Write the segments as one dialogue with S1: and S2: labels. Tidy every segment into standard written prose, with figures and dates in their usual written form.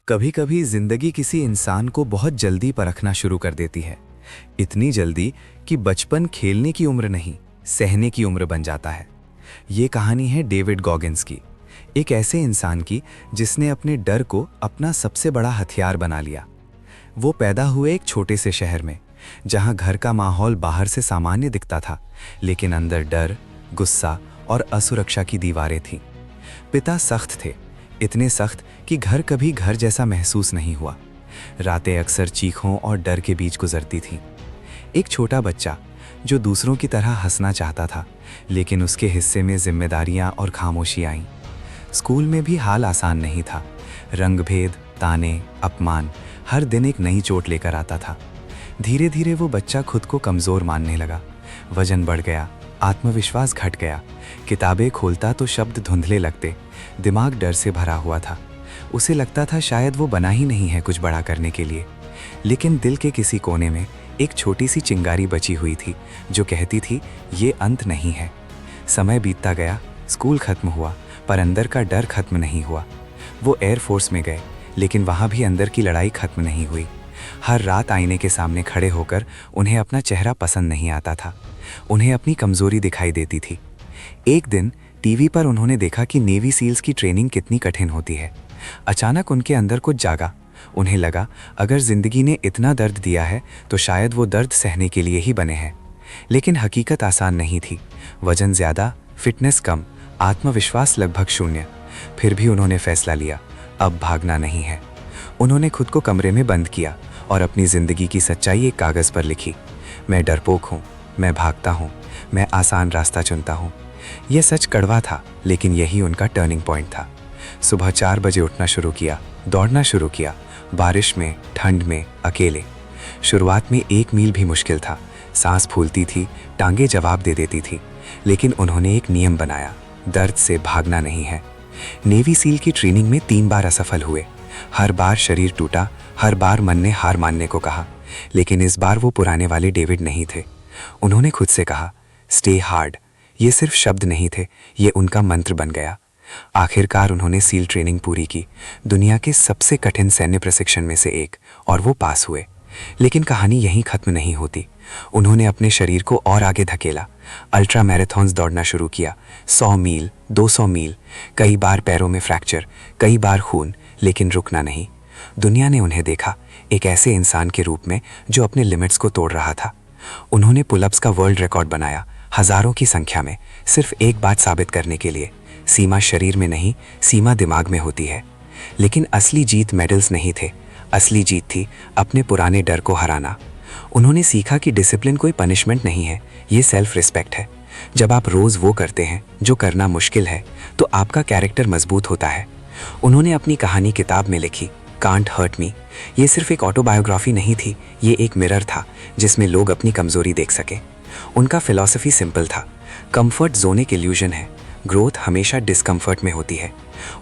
S1: कभी कभी जिंदगी किसी इंसान को बहुत जल्दी परखना शुरू कर देती है। इतनी जल्दी कि बचपन खेलने की उम्र नहीं, सहने की उम्र बन जाता है। ये कहानी है डेविड गॉगिन्स की, एक ऐसे इंसान की जिसने अपने डर को अपना सबसे बड़ा हथियार बना लिया। वो पैदा हुए एक छोटे से शहर में, जहां घर का माहौल बाहर से सामान्य दिखता था, लेकिन अंदर डर, गुस्सा और असुरक्षा की दीवारें थीं। पिता सख्त थे, इतने सख्त कि घर कभी घर जैसा महसूस नहीं हुआ। रातें अक्सर चीखों और डर के बीच गुजरती थीं। एक छोटा बच्चा जो दूसरों की तरह हंसना चाहता था, लेकिन उसके हिस्से में जिम्मेदारियां और खामोशी आईं। स्कूल में भी हाल आसान नहीं था। रंगभेद, ताने, अपमान हर दिन एक नई चोट लेकर आता था। धीरे धीरे वो बच्चा खुद को कमज़ोर मानने लगा। वजन बढ़ गया, आत्मविश्वास घट गया। किताबें खोलता तो शब्द धुंधले लगते, दिमाग डर से भरा हुआ था। उसे लगता था शायद वो बना ही नहीं है कुछ बड़ा करने के लिए। लेकिन दिल के किसी कोने में एक छोटी सी चिंगारी बची हुई थी, जो कहती थी ये अंत नहीं है। समय बीतता गया, स्कूल खत्म हुआ, पर अंदर का डर खत्म नहीं हुआ। वो एयरफोर्स में गए, लेकिन वहाँ भी अंदर की लड़ाई खत्म नहीं हुई। हर रात आईने के सामने खड़े होकर उन्हें अपना चेहरा पसंद नहीं आता था। उन्हें अपनी कमजोरी दिखाई देती थी। एक दिन टीवी पर उन्होंने देखा कि नेवी सील्स की ट्रेनिंग कितनी कठिन होती है। अचानक उनके अंदर कुछ जागा। उन्हें लगा, अगर जिंदगी ने इतना दर्द दिया है तो शायद वो दर्द सहने के लिए ही बने हैं। लेकिन हकीकत आसान नहीं थी। वजन ज़्यादा, फिटनेस कम, आत्मविश्वास लगभग शून्य। फिर भी उन्होंने फैसला लिया, अब भागना नहीं है। उन्होंने खुद को कमरे में बंद किया और अपनी ज़िंदगी की सच्चाई एक कागज़ पर लिखी। मैं डरपोक हूँ, मैं भागता हूँ, मैं आसान रास्ता चुनता हूँ। यह सच कड़वा था, लेकिन यही उनका टर्निंग पॉइंट था। सुबह 4 बजे उठना शुरू किया, दौड़ना शुरू किया, बारिश में, ठंड में, अकेले। शुरुआत में 1 मील भी मुश्किल था। सांस फूलती थी, टांगे जवाब दे देती थी। लेकिन उन्होंने एक नियम बनाया, दर्द से भागना नहीं है। नेवी सील की ट्रेनिंग में 3 बार असफल हुए। हर बार शरीर टूटा, हर बार मन ने हार मानने को कहा। लेकिन इस बार वो पुराने वाले डेविड नहीं थे। उन्होंने खुद से कहा, स्टे हार्ड। ये सिर्फ शब्द नहीं थे, ये उनका मंत्र बन गया। आखिरकार उन्होंने सील ट्रेनिंग पूरी की, दुनिया के सबसे कठिन सैन्य प्रशिक्षण में से एक, और वो पास हुए। लेकिन कहानी यहीं खत्म नहीं होती। उन्होंने अपने शरीर को और आगे धकेला। अल्ट्रा मैराथन्स दौड़ना शुरू किया, 100 मील, 200 मील, कई बार पैरों में फ्रैक्चर, कई बार खून, लेकिन रुकना नहीं। दुनिया ने उन्हें देखा, एक ऐसे इंसान के रूप में जो अपने लिमिट्स को तोड़ रहा था। उन्होंने पुलअप्स का वर्ल्ड रिकॉर्ड बनाया, हजारों की संख्या में, सिर्फ एक बात साबित करने के लिए, सीमा शरीर में नहीं, सीमा दिमाग में होती है। लेकिन असली जीत मेडल्स नहीं थे, असली जीत थी अपने पुराने डर को हराना। उन्होंने सीखा कि डिसिप्लिन कोई पनिशमेंट नहीं है, ये सेल्फ रिस्पेक्ट है। जब आप रोज़ वो करते हैं जो करना मुश्किल है, तो आपका कैरेक्टर मजबूत होता है। उन्होंने अपनी कहानी किताब में लिखी, कांट हर्ट मी। ये सिर्फ एक ऑटोबायोग्राफी नहीं थी, ये एक मिरर था जिसमें लोग अपनी कमजोरी देख सके। उनका फिलॉसफी सिंपल था, कंफर्ट जोन एक इल्यूजन है, ग्रोथ हमेशा डिस्कम्फर्ट में होती है।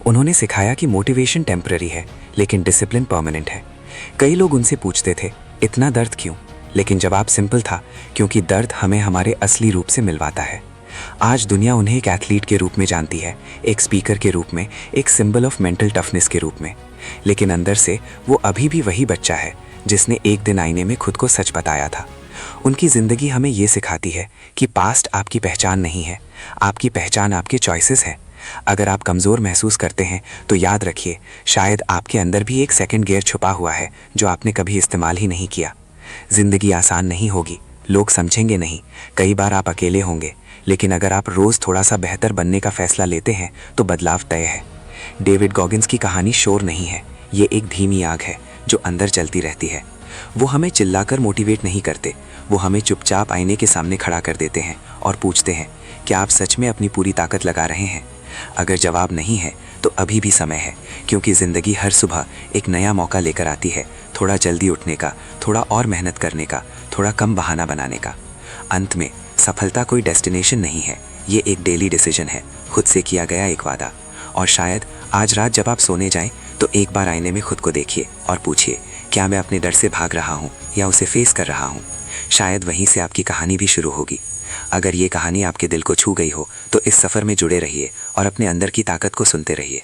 S1: उन्होंने सिखाया कि मोटिवेशन टेम्पररी है, लेकिन डिसिप्लिन परमानेंट है। कई लोग उनसे पूछते थे, इतना दर्द क्यों? लेकिन जवाब सिंपल था, क्योंकि दर्द हमें हमारे असली रूप से मिलवाता है। आज दुनिया उन्हें एक एथलीट के रूप में जानती है, एक स्पीकर के रूप में, एक सिंबल ऑफ मेंटल टफनेस के रूप में। लेकिन अंदर से वो अभी भी वही बच्चा है जिसने एक दिन आईने में खुद को सच बताया था। उनकी ज़िंदगी हमें ये सिखाती है कि पास्ट आपकी पहचान नहीं है, आपकी पहचान आपके चॉइसेस है। अगर आप कमज़ोर महसूस करते हैं तो याद रखिए, शायद आपके अंदर भी एक सेकंड गियर छुपा हुआ है जो आपने कभी इस्तेमाल ही नहीं किया। ज़िंदगी आसान नहीं होगी, लोग समझेंगे नहीं, कई बार आप अकेले होंगे, लेकिन अगर आप रोज़ थोड़ा सा बेहतर बनने का फैसला लेते हैं तो बदलाव तय है। डेविड गॉगिन्स की कहानी शोर नहीं है, ये एक धीमी आग है जो अंदर चलती रहती है। वो हमें चिल्लाकर मोटिवेट नहीं करते, वो हमें चुपचाप आईने के सामने खड़ा कर देते हैं और पूछते हैं, क्या आप सच में अपनी पूरी ताकत लगा रहे हैं? अगर जवाब नहीं है तो अभी भी समय है, क्योंकि ज़िंदगी हर सुबह एक नया मौका लेकर आती है, थोड़ा जल्दी उठने का, थोड़ा और मेहनत करने का, थोड़ा कम बहाना बनाने का। अंत में सफलता कोई डेस्टिनेशन नहीं है, ये एक डेली डिसीजन है, खुद से किया गया एक वादा। और शायद आज रात जब आप सोने जाएं तो एक बार आईने में खुद को देखिए और पूछिए, क्या मैं अपने डर से भाग रहा हूँ या उसे फेस कर रहा हूँ? शायद वहीं से आपकी कहानी भी शुरू होगी। अगर ये कहानी आपके दिल को छू गई हो तो इस सफ़र में जुड़े रहिए और अपने अंदर की ताकत को सुनते रहिए।